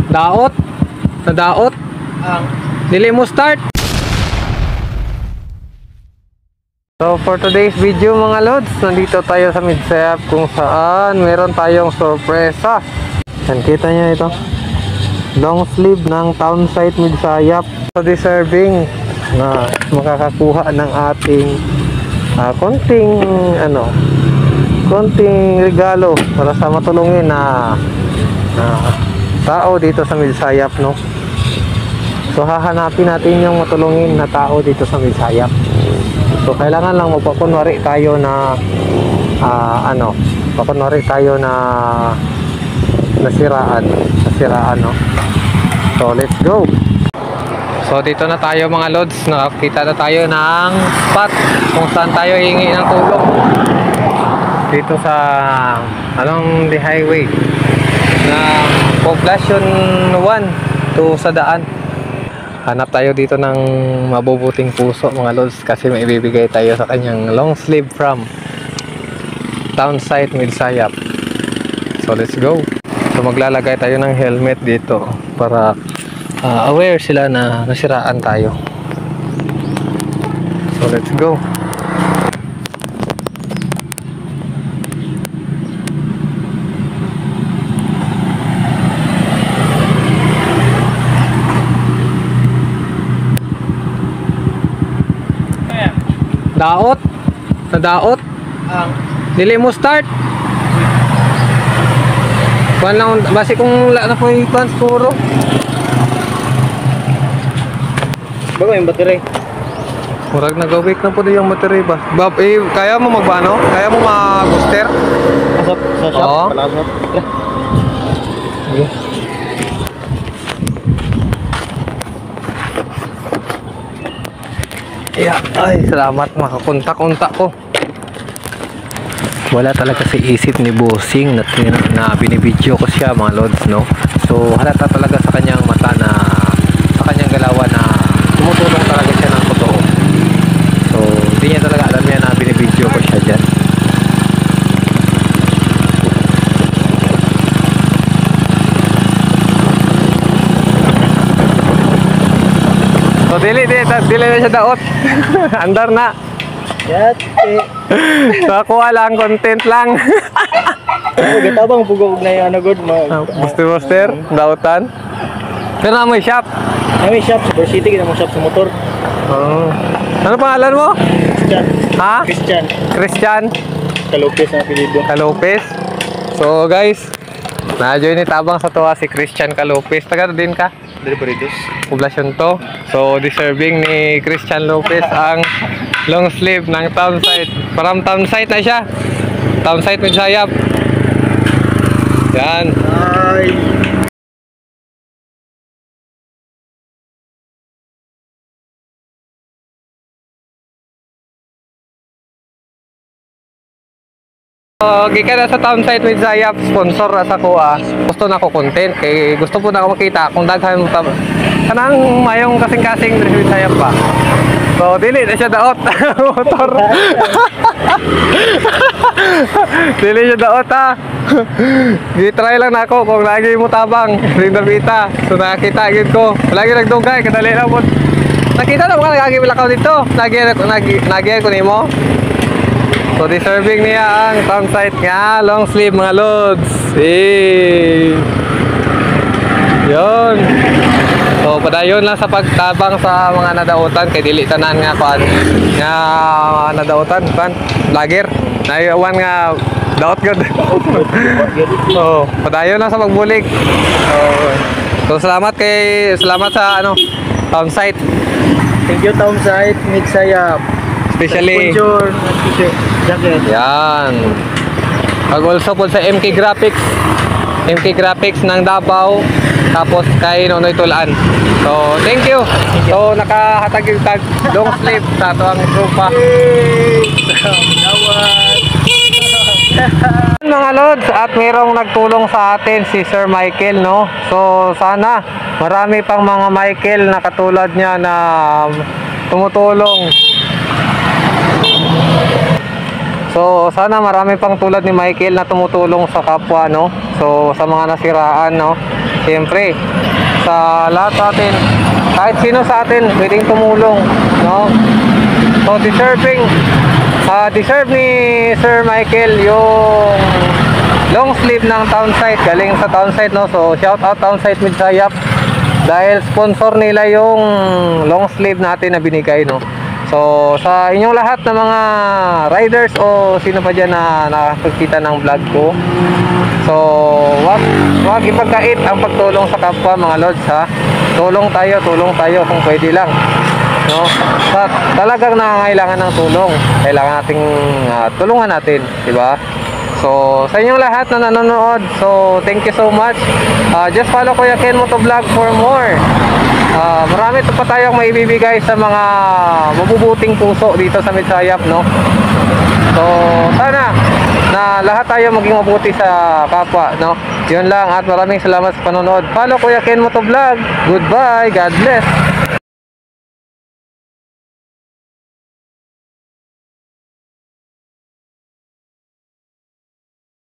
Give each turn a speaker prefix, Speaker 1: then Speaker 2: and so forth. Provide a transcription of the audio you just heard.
Speaker 1: Daot. Nadaot. Dili mo start. So for today's video mga lods, nandito tayo sa Midsayap kung saan meron tayong sorpresa. Yan, kita nyo ito. Long sleeve ng Townsite Midsayap. So deserving na makakakuha ng ating konting regalo para sa matulungin na tao dito sa Midsayap, no? So hahanapin natin yung matulungin na tao dito sa Midsayap. So kailangan lang magpakunwari tayo na nasiraan, no? So let's go. So dito na tayo mga lods, nakakita na tayo ng spot kung saan tayo hingi ng tulong. Dito sa along the highway na Poblacion 1 to sa daan. Hanap tayo dito ng mabubuting puso mga lods, kasi may ibibigay tayo sa kanyang long sleeve from Townsite Midsayap. So let's go. So maglalagay tayo ng helmet dito para aware sila na nasiraan tayo. So let's go. Daot. Nadaot. Dili mo start. Kuan lang basi kung wala na po yung plans puro. Bago yung battery. Murag nag-awake na po yung battery ba? Bab, kaya mo magbano? Kaya mo mag-booster? Sa shop? Palasot. Okay. Yeah, ay salamat, makakontak-kontak ko. Wala talaga sa isip ni Bossing na binibidyo ko siya mga lods, no? So halata talaga sa kanyang mata na sa kanyang galawan na tumutulong talaga siya ng totoo. So hindi niya talaga alam niya na binibidyo ko siya dyan. So dili na siya daot. Andar na. Yati. So ako lang content lang.
Speaker 2: Gatabang pugog na yung good mo.
Speaker 1: Buster, daotan. Pero na may shop.
Speaker 2: May shop, Super City, kita mo shop sa motor.
Speaker 1: Oh. Ano pangalan mo?
Speaker 2: Christian.
Speaker 1: Ha? Christian.
Speaker 2: Kalopez ang apelido.
Speaker 1: Kalopez. So guys, na-join ni Tabang sa tuwa si Christian Kalopez. Taga din ka?
Speaker 2: Deliberidos.
Speaker 1: Poblasyon to. So deserving ni Christian Lopez ang long sleeve ng Townsite. Parang Townsite na siya. Townsite Midsayap. Yan.
Speaker 2: Ay.
Speaker 1: Gikan na sa Townsite Midsayap, sponsor sa kuha. Gusto na ko content kay gusto po na ako makita kung daghan mo kanang mayong kasing-kasing sa Midsayap pa. So dili na siya daot motor. Dili siya daot ha. Gitry lang nako kung lagi mo tabang ring Davita. So nakita gid ko. Lagi nagdugay kadali lang po. Nakita na mo lagi lakaw dito. Lagi ko nimo. So deserving niya ang Townsite nga long sleeve mga lods. Yun. So padayon lang sa pagtabang sa mga nadaotan kay dili tanan nga kuan nga nadaotan kuan vlogger. Naiwan nga daot gud. So padayon lang sa pagbulig. So salamat sa Townsite.
Speaker 2: Thank you Townsite Midsayap.
Speaker 1: Especially
Speaker 2: sponsor jacket.
Speaker 1: Yan. Pag also po sa MK Graphics ng Davao, tapos kay Nonoy Tulaan. So thank you. So nakahatag yung tag long sleeve sa ato ang tropa. Mga lods, at mayroong nagtulong sa atin si Sir Michael, no? So sana marami pang mga Michael na katulad niya na tumutulong. So sana marami pang tulad ni Michael na tumutulong sa kapwa, no? So sa mga nasiraan, no? siyempre, sa lahat natin, kahit sino sa atin, pwedeng tumulong, no? So, deserve ni Sir Michael yung long sleeve ng Townsite, galing sa Townsite, no? So, shout out Townsite Midsayap dahil sponsor nila yung long sleeve natin na binigay, no? So, sa inyong lahat ng mga riders o sino pa dyan na nakakita ng vlog ko, so, wag ipagkait ang pagtulong sa kapwa, mga lods, ha? Tulong tayo kung pwede lang, no? Talagang nangangailangan ng tulong, kailangan nating tulungan natin, di ba? So, sa inyong lahat na nanonood, so thank you so much. Just follow Kuya Ken Motovlog for more. Marami pa tayong maibibigay sa mga mabubuting puso dito sa Midsayap, no? So, sana na lahat tayo maging mabuti sa kapwa, no? Yun lang, at maraming salamat sa panonood. Follow Kuya Ken Motovlog. Goodbye, God bless.